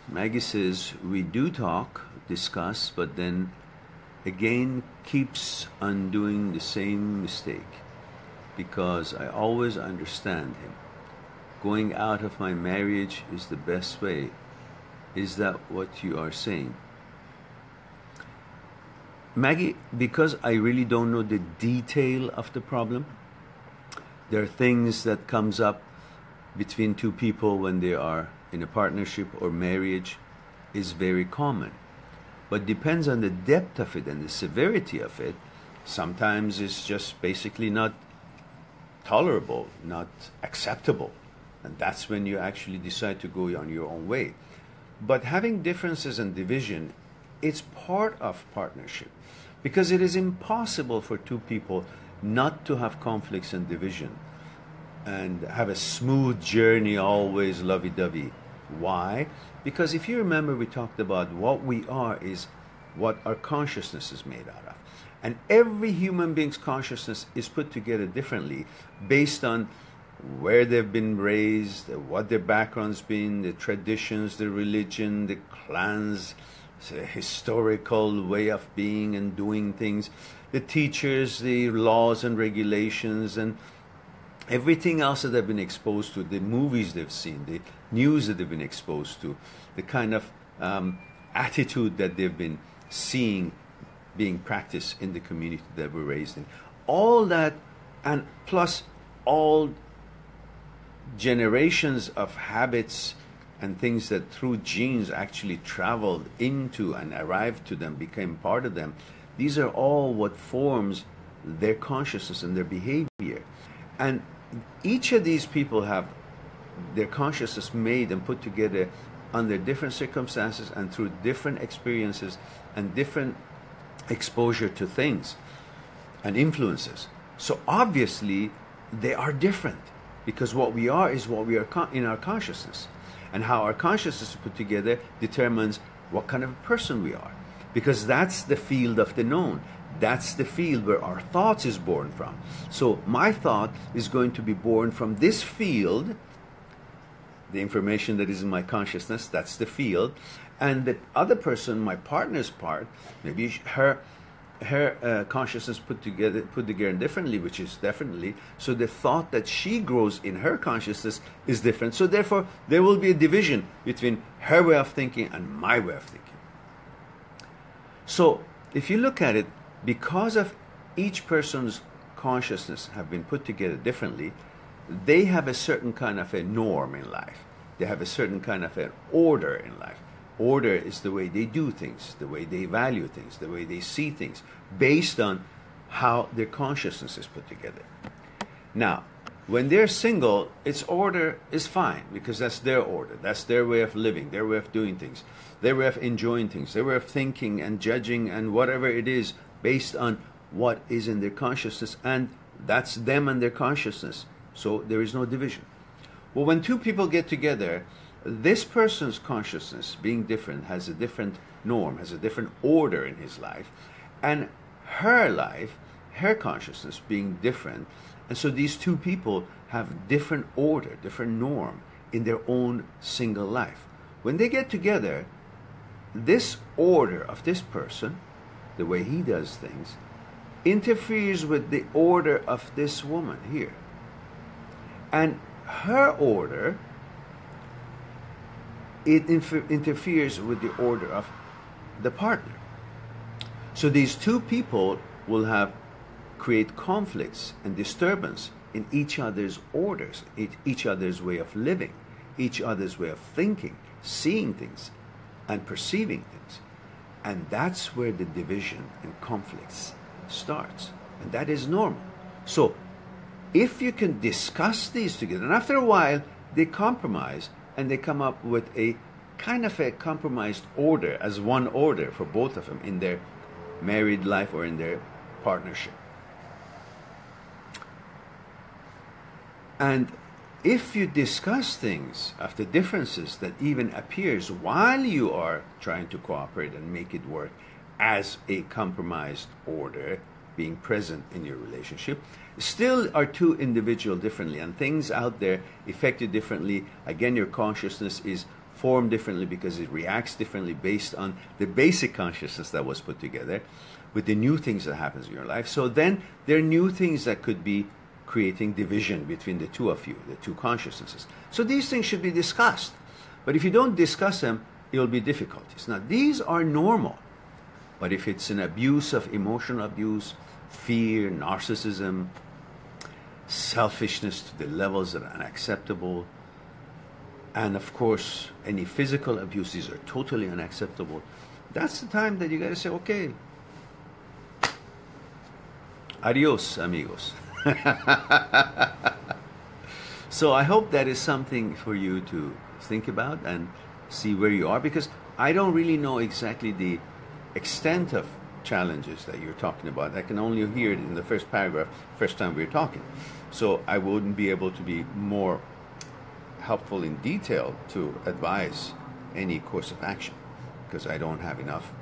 Maggie says, we do talk, discuss, but then again keeps on doing the same mistake because I always understand him. Going out of my marriage is the best way. Is that what you are saying? Maggie, because I really don't know the detail of the problem, there are things that comes up between two people when they are in a partnership or marriage is very common. But depends on the depth of it and the severity of it. Sometimes it's just basically not tolerable, not acceptable. And that's when you actually decide to go on your own way. But having differences and division, it's part of partnership. Because it is impossible for two people not to have conflicts and division and have a smooth journey, always lovey-dovey. Why? Because if you remember, we talked about what we are is what our consciousness is made out of. And every human being's consciousness is put together differently based on where they've been raised, what their background's been, the traditions, the religion, the clans, the historical way of being and doing things, the teachers, the laws and regulations, and everything else that they've been exposed to, the movies they've seen, the news that they've been exposed to, the kind of attitude that they've been seeing being practiced in the community that we're raised in. All that, and plus all generations of habits and things that through genes actually traveled into and arrived to them, became part of them. These are all what forms their consciousness and their behavior. And each of these people have their consciousness made and put together under different circumstances and through different experiences and different exposure to things and influences. So obviously they are different because what we are is what we are in our consciousness. And how our consciousness is put together determines what kind of a person we are. Because that's the field of the known. That's the field where our thoughts is born from. So my thought is going to be born from this field, the information that is in my consciousness, that's the field. And the other person, my partner's part, maybe her consciousness put together differently, which is definitely, so the thought that she grows in her consciousness is different. So therefore, there will be a division between her way of thinking and my way of thinking. So if you look at it, because of each person's consciousness have been put together differently, they have a certain kind of a norm in life. They have a certain kind of an order in life. Order is the way they do things, the way they value things, the way they see things, based on how their consciousness is put together. Now, when they're single, its order is fine, because that's their order. That's their way of living, their way of doing things, their way of enjoying things, their way of thinking and judging and whatever it is, based on what is in their consciousness, and that's them and their consciousness. So there is no division. Well, when two people get together, this person's consciousness, being different, has a different norm, has a different order in his life, and her life, her consciousness being different, and so these two people have different order, different norm in their own single life. When they get together, this order of this person, the way he does things, interferes with the order of this woman here. And her order, it interferes with the order of the partner. So these two people will create conflicts and disturbance in each other's orders, each other's way of living, each other's way of thinking, seeing things, and perceiving things. And that's where the division and conflicts starts. And that is normal. So if you can discuss these together, and after a while they compromise and they come up with a kind of a compromised order as one order for both of them in their married life or in their partnership. And if you discuss things after differences that even appears while you are trying to cooperate and make it work as a compromised order being present in your relationship, still are two individual differently, and things out there affect you differently. Again, your consciousness is form differently because it reacts differently based on the basic consciousness that was put together with the new things that happens in your life. So then there are new things that could be creating division between the two of you, the two consciousnesses. So these things should be discussed. But if you don't discuss them, it'll be difficulties. Now, these are normal. But if it's an abuse of emotional abuse, fear, narcissism, selfishness to the levels that are unacceptable, and of course, any physical abuses are totally unacceptable, that's the time that you got to say, okay, adios, amigos. So I hope that is something for you to think about and see where you are, because I don't really know exactly the extent of challenges that you're talking about. I can only hear it in the first paragraph, first time we're talking. So I wouldn't be able to be more helpful in detail to advise any course of action, because I don't have enough